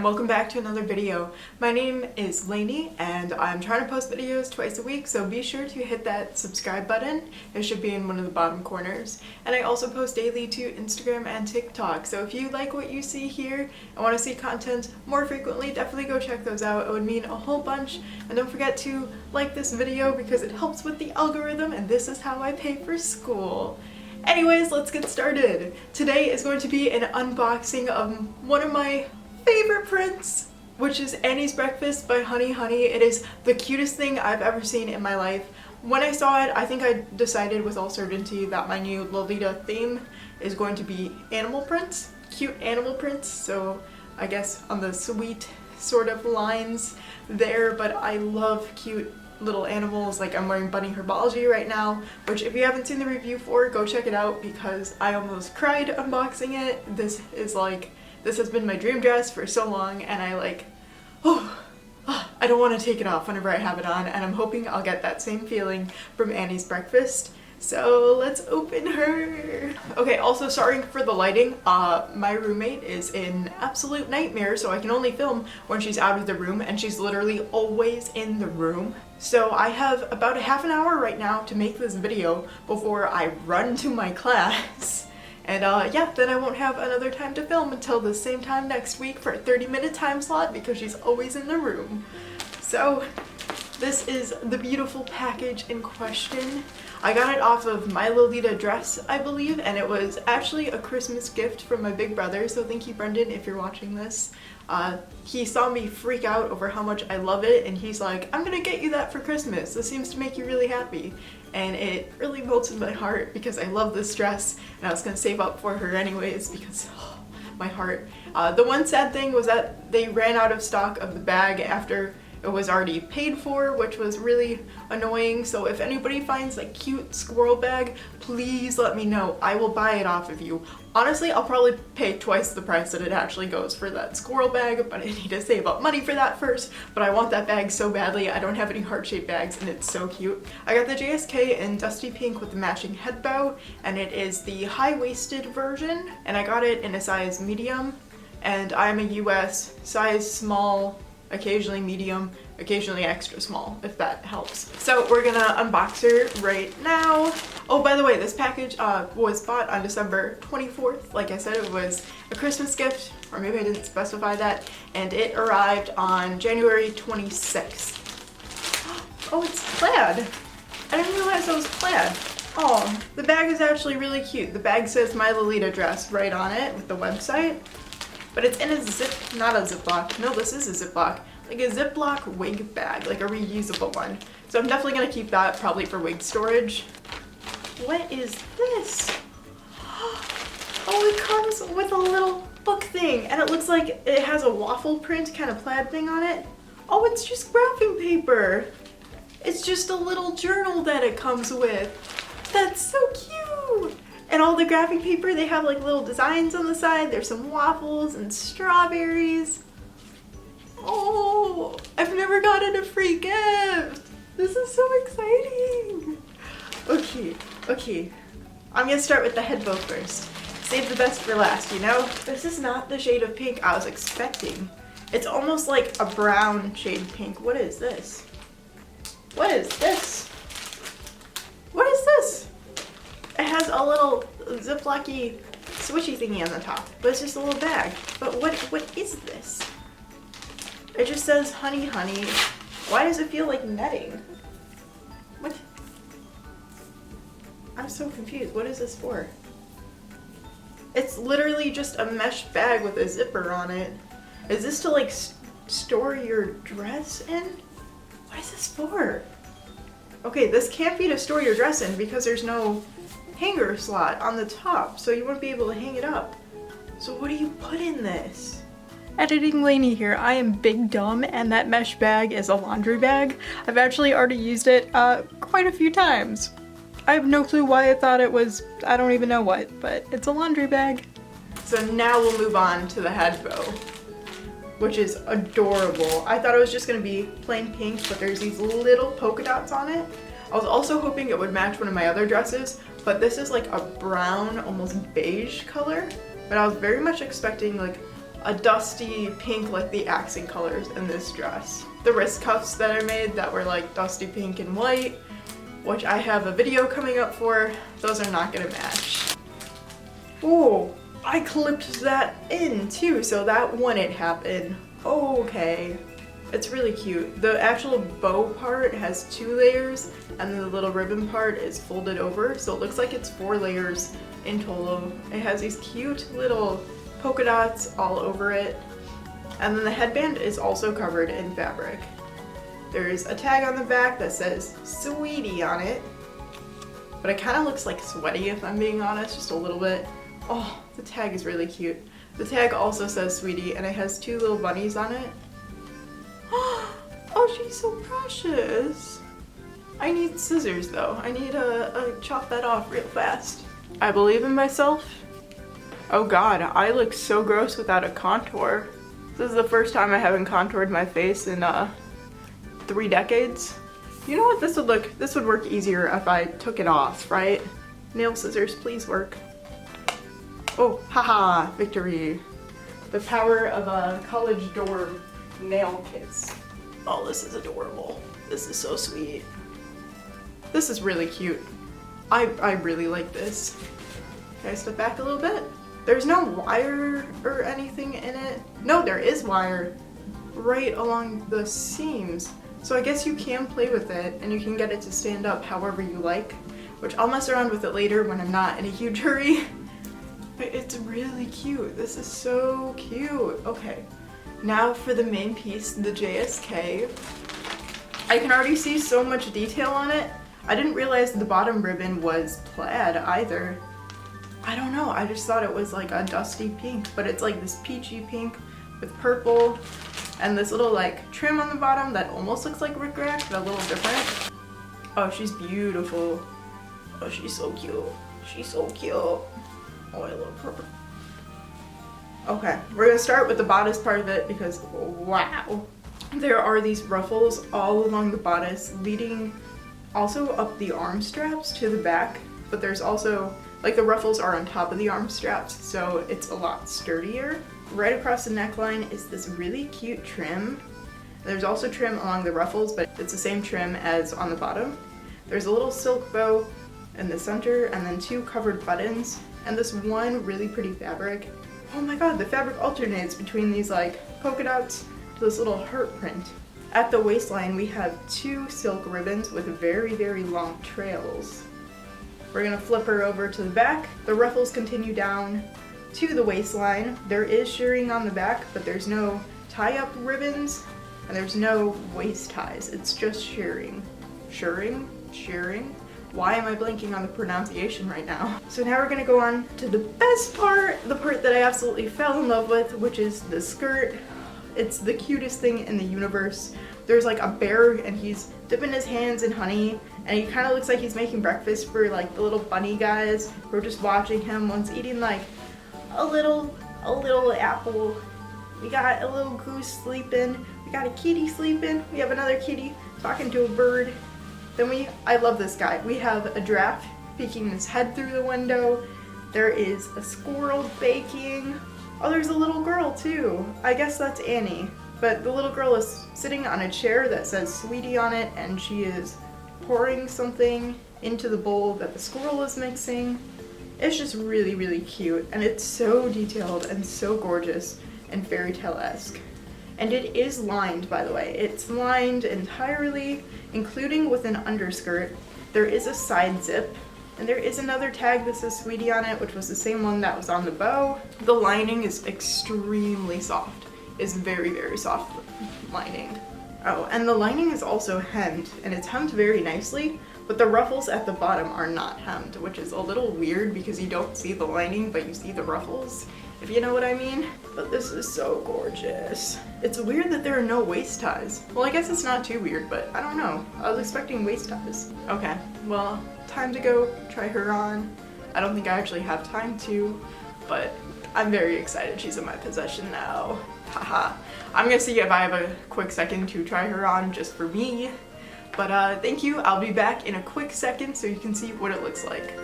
and welcome back to another video. My name is Lainey and I'm trying to post videos twice a week, so be sure to hit that subscribe button. It should be in one of the bottom corners. And I also post daily to Instagram and TikTok, so if you like what you see here and want to see content more frequently, definitely go check those out. It would mean a whole bunch. And don't forget to like this video because it helps with the algorithm, and this is how I pay for school. Anyways, let's get started. Today is going to be an unboxing of one of my favorite prints, which is Annie's Breakfast by Honey Honey. It is the cutest thing I've ever seen in my life. When I saw it, I think I decided with all certainty that my new Lolita theme is going to be animal prints, cute animal prints, so I guess on the sweet sort of lines there, but I love cute little animals. Like, I'm wearing Bunny Herbology right now, which if you haven't seen the review for, go check it out because I almost cried unboxing it. This has been my dream dress for so long, and I don't want to take it off whenever I have it on, and I'm hoping I'll get that same feeling from Annie's Breakfast. So let's open her. Okay, also sorry for the lighting. My roommate is in absolute nightmare, so I can only film when she's out of the room, and she's literally always in the room. So I have about a half an hour right now to make this video before I run to my class. And yeah, then I won't have another time to film until the same time next week for a 30-minute time slot because she's always in the room. So this is the beautiful package in question. I got it off of My Lolita Dress, I believe, and it was actually a Christmas gift from my big brother, so thank you, Brendan, if you're watching this. He saw me freak out over how much I love it, and he's like, I'm gonna get you that for Christmas. This seems to make you really happy. And it really melted my heart because I love this dress, and I was gonna save up for her anyways because, my heart. The one sad thing was that they ran out of stock of the bag after it was already paid for, which was really annoying. So if anybody finds a cute squirrel bag, please let me know. I will buy it off of you. Honestly, I'll probably pay twice the price that it actually goes for that squirrel bag, but I need to save up money for that first. But I want that bag so badly. I don't have any heart-shaped bags, and it's so cute. I got the JSK in dusty pink with the matching head bow, and it is the high-waisted version, and I got it in a size medium, and I'm a US size small, occasionally medium, occasionally extra small, if that helps. So we're gonna unbox her right now. Oh, by the way, this package was bought on December 24th. Like I said, it was a Christmas gift, or maybe I didn't specify that, and it arrived on January 26th. Oh, it's plaid. I didn't realize it was plaid. Oh, the bag is actually really cute. The bag says My Lolita Dress right on it with the website. But it's in a not a Ziploc. No, this is a Ziploc. Like a Ziploc wig bag, like a reusable one. So I'm definitely gonna keep that probably for wig storage. What is this? Oh, it comes with a little book thing, and it looks like it has a waffle print kind of plaid thing on it. Oh, it's just wrapping paper. It's just a little journal that it comes with. That's so cute. And all the graphic paper, they have like little designs on the side. There's some waffles and strawberries. Oh, I've never gotten a free gift. This is so exciting. Okay. I'm gonna start with the head bow first. Save the best for last, you know? This is not the shade of pink I was expecting. It's almost like a brown shade pink. What is this? What is this? What is this? It has a little Ziploc-y swishy thingy on the top, but it's just a little bag. But what is this? It just says Honey Honey. Why does it feel like netting? What? I'm so confused. What is this for? It's literally just a mesh bag with a zipper on it. Is this to like store your dress in? What is this for? Okay, this can't be to store your dress in because there's no hanger slot on the top, so you won't be able to hang it up. So what do you put in this? Editing Lainey here. I am big dumb, and that mesh bag is a laundry bag. I've actually already used it quite a few times. I have no clue why I thought it was, I don't even know what, but it's a laundry bag. So now we'll move on to the head bow, which is adorable. I thought it was just gonna be plain pink, but there's these little polka dots on it. I was also hoping it would match one of my other dresses, but this is like a brown, almost beige color. But I was very much expecting like a dusty pink like the accent colors in this dress. The wrist cuffs that I made that were like dusty pink and white, which I have a video coming up for, those are not gonna match. Oh, I clipped that in too, so that wouldn't happen. Okay. It's really cute. The actual bow part has 2 layers and the little ribbon part is folded over, so it looks like it's 4 layers in total. It has these cute little polka dots all over it. And then the headband is also covered in fabric. There's a tag on the back that says Sweetie on it, but it kind of looks like sweaty if I'm being honest, just a little bit. Oh, the tag is really cute. The tag also says Sweetie and it has 2 little bunnies on it. Oh, she's so precious. I need scissors though. I need to chop that off real fast. I believe in myself. Oh god, I look so gross without a contour. This is the first time I haven't contoured my face in 3 decades. You know what, this would work easier if I took it off, right? Nail scissors, please work. Oh, haha, victory. The power of a college dorm nail kits. Oh, this is adorable. This is so sweet. This is really cute. I really like this. Can I step back a little bit? There's no wire or anything in it. No, there is wire right along the seams. So I guess you can play with it and you can get it to stand up however you like, which I'll mess around with it later when I'm not in a huge hurry. But it's really cute. This is so cute. Okay. Now for the main piece, the JSK. I can already see so much detail on it. I didn't realize the bottom ribbon was plaid either. I don't know, I just thought it was like a dusty pink, but it's like this peachy pink with purple and this little like trim on the bottom that almost looks like rickrack, but a little different. Oh, she's beautiful. Oh, she's so cute. She's so cute. Oh, I love her. Okay, we're gonna start with the bodice part of it because wow. There are these ruffles all along the bodice leading also up the arm straps to the back, but there's also, like the ruffles are on top of the arm straps, so it's a lot sturdier. Right across the neckline is this really cute trim. There's also trim along the ruffles, but it's the same trim as on the bottom. There's a little silk bow in the center and then 2 covered buttons and this one really pretty fabric. Oh my god, the fabric alternates between these like polka dots to this little heart print. At the waistline we have 2 silk ribbons with very, very long trails. We're gonna flip her over to the back. The ruffles continue down to the waistline. There is shirring on the back, but there's no tie-up ribbons and there's no waist ties. It's just shirring. Shirring? Shearing? Why am I blanking on the pronunciation right now? So now we're gonna go on to the best part, the part that I absolutely fell in love with, which is the skirt. It's the cutest thing in the universe. There's like a bear and he's dipping his hands in honey and he kind of looks like he's making breakfast for like the little bunny guys who are just watching him. One's eating like a little apple. We got a little goose sleeping. We got a kitty sleeping. We have another kitty talking to a bird. Then I love this guy. We have a giraffe peeking his head through the window. There is a squirrel baking. Oh, there's a little girl too. I guess that's Annie. But the little girl is sitting on a chair that says Sweetie on it and she is pouring something into the bowl that the squirrel is mixing. It's just really, really cute and it's so detailed and so gorgeous and fairy tale-esque. And it is lined, by the way. It's lined entirely, including with an underskirt. There is a side zip, and there is another tag that says Sweetie on it, which was the same one that was on the bow. The lining is extremely soft. It's very, very soft lining. Oh, and the lining is also hemmed, and it's hemmed very nicely, but the ruffles at the bottom are not hemmed, which is a little weird because you don't see the lining, but you see the ruffles, if you know what I mean. But this is so gorgeous. It's weird that there are no waist ties. Well, I guess it's not too weird, but I don't know. I was expecting waist ties. Okay, well, time to go try her on. I don't think I actually have time to, but I'm very excited she's in my possession now. Haha. I'm gonna see if I have a quick second to try her on just for me. But thank you. I'll be back in a quick second so you can see what it looks like.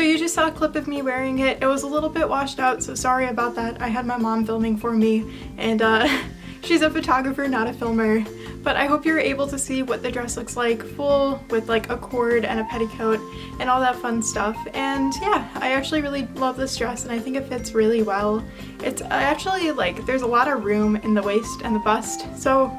So you just saw a clip of me wearing it. It was a little bit washed out, so sorry about that. I had my mom filming for me, and she's a photographer, not a filmer. But I hope you're able to see what the dress looks like full with like a cord and a petticoat and all that fun stuff. And yeah, I actually really love this dress and I think it fits really well. It's actually like there's a lot of room in the waist and the bust, so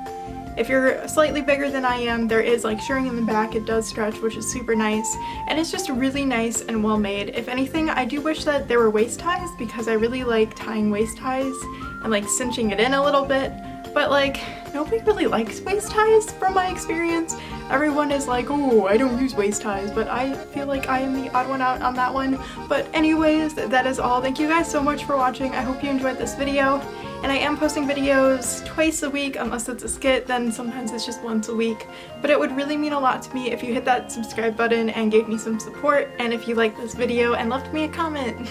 if you're slightly bigger than I am, there is like shirring in the back. It does stretch, which is super nice, and it's just really nice and well made. If anything, I do wish that there were waist ties because I really like tying waist ties and like cinching it in a little bit, but like nobody really likes waist ties from my experience. Everyone is like, oh, I don't use waist ties, but I feel like I am the odd one out on that one. But anyways, that is all. Thank you guys so much for watching. I hope you enjoyed this video. And I am posting videos twice a week, unless it's a skit, then sometimes it's just once a week. But it would really mean a lot to me if you hit that subscribe button and gave me some support, and if you liked this video and left me a comment.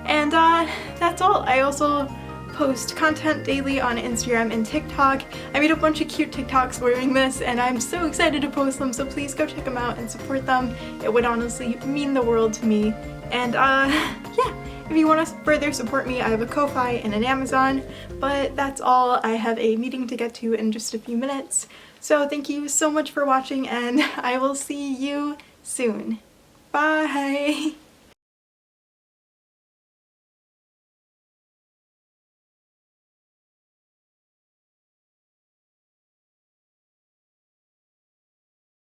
And that's all. I also post content daily on Instagram and TikTok. I made a bunch of cute TikToks wearing this and I'm so excited to post them, so please go check them out and support them. It would honestly mean the world to me. And yeah, if you want to further support me, I have a Ko-Fi and an Amazon, but that's all. I have a meeting to get to in just a few minutes. So thank you so much for watching and I will see you soon. Bye!